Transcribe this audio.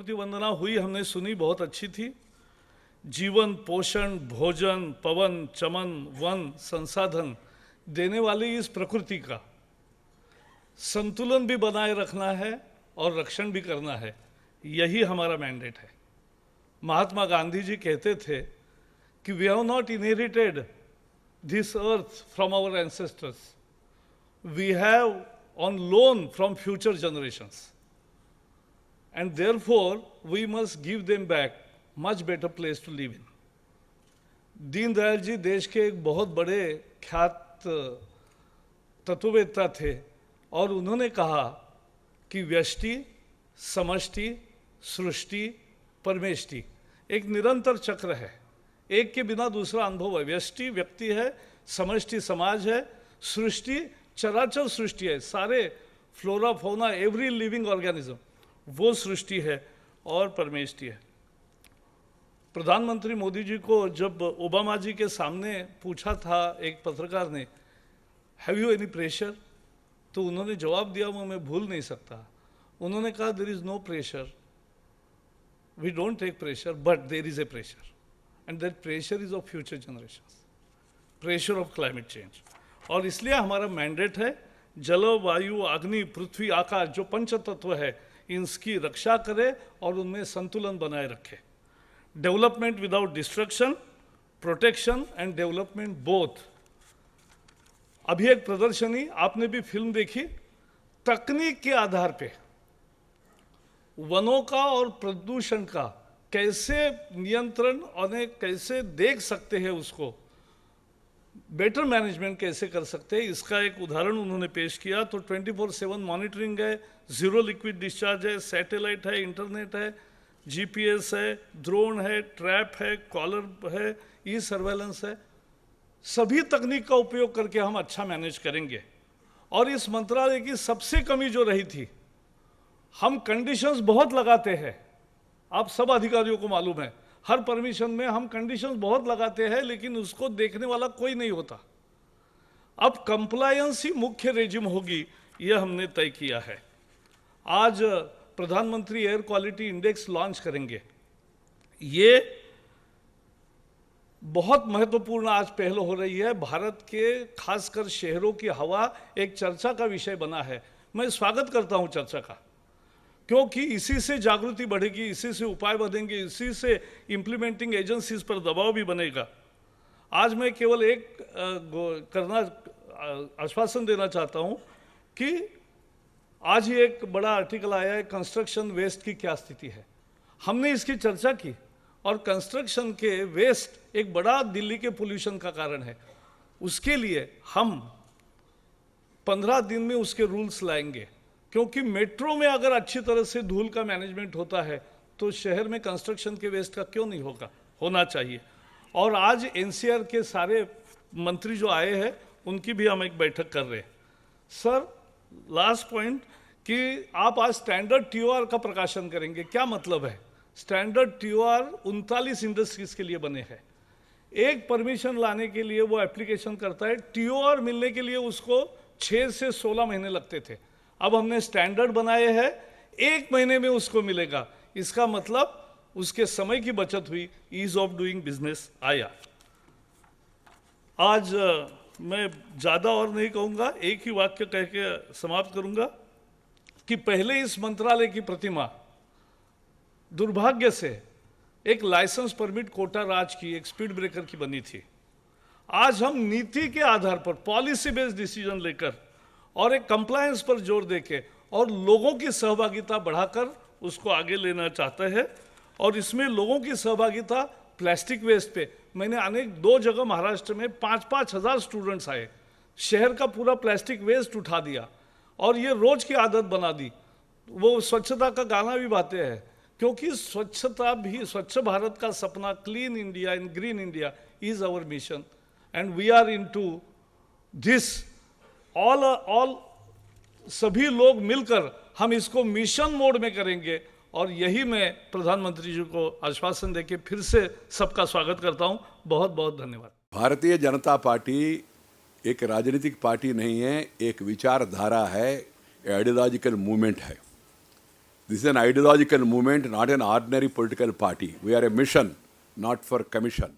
प्रकृति वंदना हुई, हमने सुनी, बहुत अच्छी थी। जीवन, पोषण, भोजन, पवन, चमन, वन, संसाधन देने वाली इस प्रकृति का संतुलन भी बनाए रखना है और रक्षण भी करना है, यही हमारा मैंडेट है। महात्मा गांधी जी कहते थे कि we have not inherited this earth from our ancestors, we have on loan from future generations, and therefore we must give them back much better place to live in. Deendayal ji देश के एक बहुत बड़े ख्यात तत्ववेत्ता थे और उन्होंने कहा कि व्यष्टि, समष्टि, सृष्टि, परमेष्टि एक निरंतर चक्र है, एक के बिना दूसरा अनुभव है। व्यष्टि व्यक्ति है, समष्टि समाज है, सृष्टि चराचर सृष्टि है, सारे flora fauna every living organism वो सृष्टि है, और परमेष्टि है। प्रधानमंत्री मोदी जी को जब ओबामा जी के सामने पूछा था एक पत्रकार ने, हैव यू एनी प्रेशर, तो उन्होंने जवाब दिया वो मैं भूल नहीं सकता। उन्होंने कहा there is no pressure, we don't take pressure, but there is a pressure, and that pressure is of future generations, pressure of climate change. और इसलिए हमारा मैंडेट है जल, वायु, अग्नि, पृथ्वी, आकाश, जो पंच तत्व है, इसकी रक्षा करे और उनमें संतुलन बनाए रखे। Development without destruction, protection and development both. अभी एक प्रदर्शनी, आपने भी फिल्म देखी, तकनीक के आधार पे वनों का और प्रदूषण का कैसे नियंत्रण और कैसे देख सकते हैं, उसको बेटर मैनेजमेंट कैसे कर सकते हैं, इसका एक उदाहरण उन्होंने पेश किया। तो 24/7 मॉनिटरिंग है, जीरो लिक्विड डिस्चार्ज है, सैटेलाइट है, इंटरनेट है, जीपीएस है, ड्रोन है, ट्रैप है, कॉलर है, ई सर्वेलेंस है, सभी तकनीक का उपयोग करके हम अच्छा मैनेज करेंगे। और इस मंत्रालय की सबसे कमी जो रही थी, हम कंडीशंस बहुत लगाते हैं, आप सब अधिकारियों को मालूम है, हर परमिशन में हम कंडीशंस बहुत लगाते हैं, लेकिन उसको देखने वाला कोई नहीं होता। अब कंप्लायंस ही मुख्य रेजिम होगी, यह हमने तय किया है। आज प्रधानमंत्री एयर क्वालिटी इंडेक्स लॉन्च करेंगे, ये बहुत महत्वपूर्ण आज पहल हो रही है। भारत के खासकर शहरों की हवा एक चर्चा का विषय बना है। मैं स्वागत करता हूं चर्चा का, क्योंकि इसी से जागृति बढ़ेगी, इसी से उपाय बढ़ेंगे, इसी से इम्प्लीमेंटिंग एजेंसीज पर दबाव भी बनेगा। आज मैं केवल एक आश्वासन देना चाहता हूं कि आज ही एक बड़ा आर्टिकल आया है, कंस्ट्रक्शन वेस्ट की क्या स्थिति है। हमने इसकी चर्चा की, और कंस्ट्रक्शन के वेस्ट एक बड़ा दिल्ली के पोल्यूशन का कारण है। उसके लिए हम 15 दिन में उसके रूल्स लाएंगे, क्योंकि मेट्रो में अगर अच्छी तरह से धूल का मैनेजमेंट होता है तो शहर में कंस्ट्रक्शन के वेस्ट का क्यों नहीं होगा, होना चाहिए। और आज एनसीआर के सारे मंत्री जो आए हैं उनकी भी हम एक बैठक कर रहे हैं। सर, लास्ट पॉइंट कि आप आज स्टैंडर्ड टीओआर का प्रकाशन करेंगे, क्या मतलब है? स्टैंडर्ड टीओआर 39 इंडस्ट्रीज के लिए बने हैं। एक परमिशन लाने के लिए वो एप्लीकेशन करता है, टीओआर मिलने के लिए उसको 6 से 16 महीने लगते थे। अब हमने स्टैंडर्ड बनाए हैं, 1 महीने में उसको मिलेगा। इसका मतलब उसके समय की बचत हुई, ईज ऑफ डूइंग बिजनेस आया। आज मैं ज़्यादा और नहीं कहूँगा, एक ही वाक्य कह के समाप्त करूँगा कि पहले इस मंत्रालय की प्रतिमा दुर्भाग्य से एक लाइसेंस परमिट कोटा राज की, एक स्पीड ब्रेकर की बनी थी। आज हम नीति के आधार पर पॉलिसी बेस्ड डिसीजन लेकर और एक कंप्लायंस पर जोर देके और लोगों की सहभागिता बढ़ाकर उसको आगे लेना चाहते हैं। और इसमें लोगों की सहभागिता प्लास्टिक वेस्ट पे, मैंने अनेक 2 जगह महाराष्ट्र में 5-5 हज़ार स्टूडेंट्स आए, शहर का पूरा प्लास्टिक वेस्ट उठा दिया और ये रोज की आदत बना दी। वो स्वच्छता का गाना भी गाते हैं, क्योंकि स्वच्छता भी, स्वच्छ भारत का सपना, clean India and green India is our mission, and we are into this all सभी लोग मिलकर हम इसको मिशन मोड में करेंगे। और यही मैं प्रधानमंत्री जी को आश्वासन देके फिर से सबका स्वागत करता हूं। बहुत बहुत धन्यवाद। भारतीय जनता पार्टी एक राजनीतिक पार्टी नहीं है, एक विचारधारा है, आइडियोलॉजिकल मूवमेंट है। This is an ideological movement, not an ordinary political party. We are a mission, not for commission.